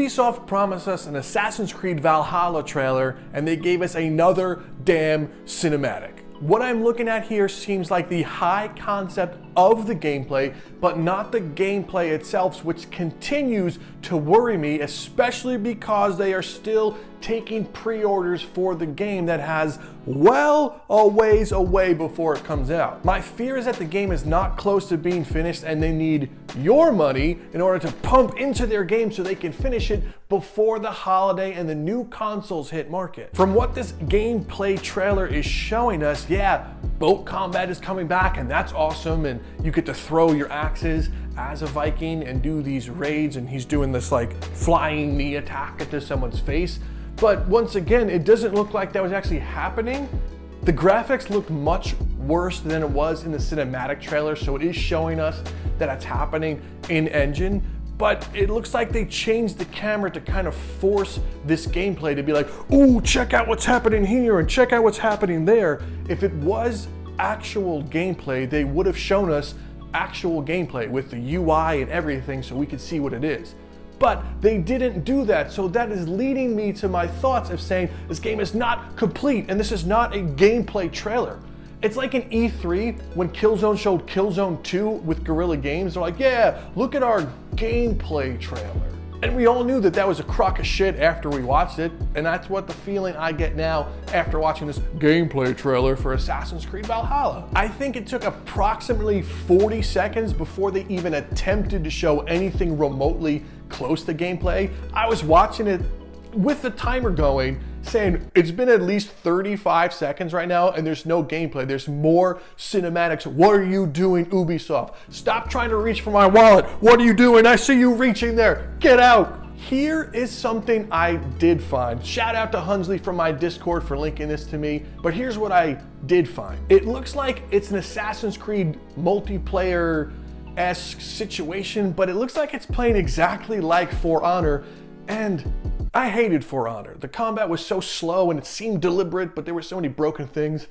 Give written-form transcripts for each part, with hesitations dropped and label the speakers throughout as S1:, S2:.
S1: Ubisoft promised us an Assassin's Creed Valhalla trailer, and they gave us another damn cinematic. What I'm looking at here seems like the high concept of the gameplay, but not the gameplay itself, which continues to worry me, especially because they are still taking pre-orders for the game that has well a ways away before it comes out. My fear is that the game is not close to being finished and they need your money in order to pump into their game so they can finish it before the holiday and the new consoles hit market. From what this gameplay trailer is showing us, yeah, boat combat is coming back and that's awesome, and you get to throw your axes as a Viking and do these raids, and he's doing this like flying knee attack into someone's face. But once again, it doesn't look like that was actually happening. The graphics look much worse than it was in the cinematic trailer, so it is showing us that it's happening in engine. But it looks like they changed the camera to kind of force this gameplay to be like, ooh, check out what's happening here and check out what's happening there. If it was actual gameplay, they would have shown us actual gameplay with the UI and everything so we could see what it is. But they didn't do that, so that is leading me to my thoughts of saying this game is not complete and this is not a gameplay trailer. It's like an E3 when Killzone showed Killzone 2 with Guerrilla Games. They're like, yeah, look at our gameplay trailer. And we all knew that that was a crock of shit after we watched it, and that's what the feeling I get now after watching this gameplay trailer for Assassin's Creed Valhalla. I think it took approximately 40 seconds before they even attempted to show anything remotely close to gameplay. I was watching it with the timer going, saying it's been at least 35 seconds right now and there's no gameplay. There's more cinematics. What are you doing, Ubisoft? Stop trying to reach for my wallet. What are you doing? I see you reaching there. Get out. Here is something I did find. Shout out to Hunsley from my Discord for linking this to me, but here's what I did find. It looks like it's an Assassin's Creed multiplayer-esque situation, but it looks like it's playing exactly like For Honor, and I hated For Honor. The combat was so slow and it seemed deliberate, but there were so many broken things.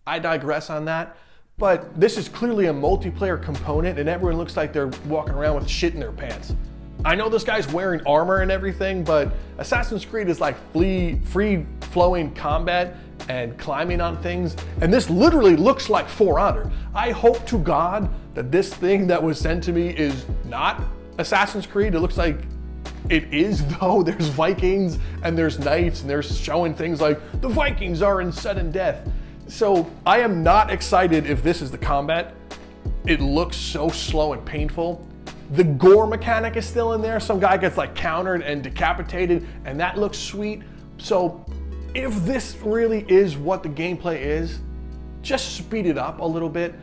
S1: I digress on that. But this is clearly a multiplayer component and everyone looks like they're walking around with shit in their pants. I know this guy's wearing armor and everything, but Assassin's Creed is like free-flowing combat and climbing on things, and this literally looks like For Honor. I hope to God that this thing that was sent to me is not Assassin's Creed. It looks like it is, though. There's Vikings and there's knights and they're showing things like the Vikings are in sudden death. So I am not excited if this is the combat. It looks so slow and painful. The gore mechanic is still in there. Some guy gets like countered and decapitated and that looks sweet. So if this really is what the gameplay is, just speed it up a little bit.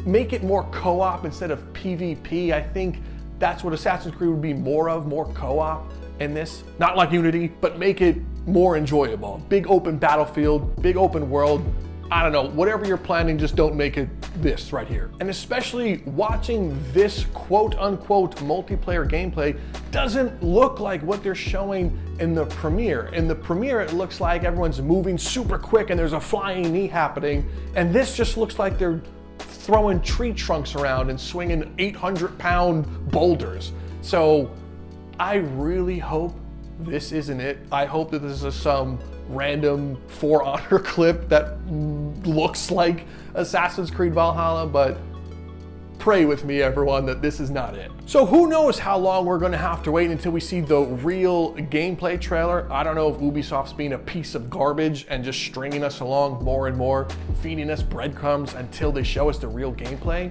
S1: Make it more co-op instead of PvP. I think that's what Assassin's Creed would be more of, more co-op in this. Not like Unity, but make it more enjoyable. Big open battlefield, big open world. I don't know, whatever you're planning, just don't make it this right here. And especially watching this quote unquote multiplayer gameplay doesn't look like what they're showing in the premiere. In the premiere, it looks like everyone's moving super quick and there's a flying knee happening. And this just looks like they're throwing tree trunks around and swinging 800-pound boulders. So I really hope this isn't it. I hope that this is some random For Honor clip that looks like Assassin's Creed Valhalla, but pray with me, everyone, that this is not it. So who knows how long we're gonna have to wait until we see the real gameplay trailer. I don't know if Ubisoft's being a piece of garbage and just stringing us along more and more, feeding us breadcrumbs until they show us the real gameplay.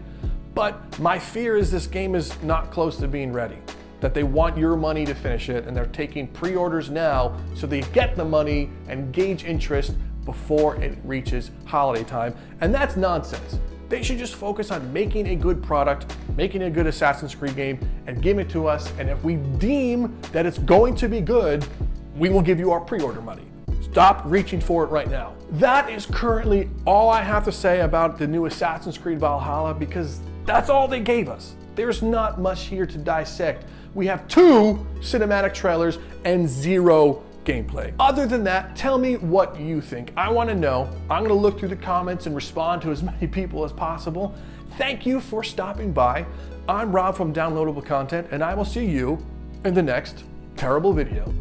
S1: But my fear is this game is not close to being ready, that they want your money to finish it and they're taking pre-orders now so they get the money and gauge interest before it reaches holiday time. And that's nonsense. They should just focus on making a good product, making a good Assassin's Creed game, and give it to us. And if we deem that it's going to be good, we will give you our pre-order money. Stop reaching for it right now. That is currently all I have to say about the new Assassin's Creed Valhalla, because that's all they gave us. There's not much here to dissect. We have 2 cinematic trailers and 0 gameplay. Other than that, tell me what you think. I want to know. I'm going to look through the comments and respond to as many people as possible. Thank you for stopping by. I'm Rob from Downloadable Content, and I will see you in the next terrible video.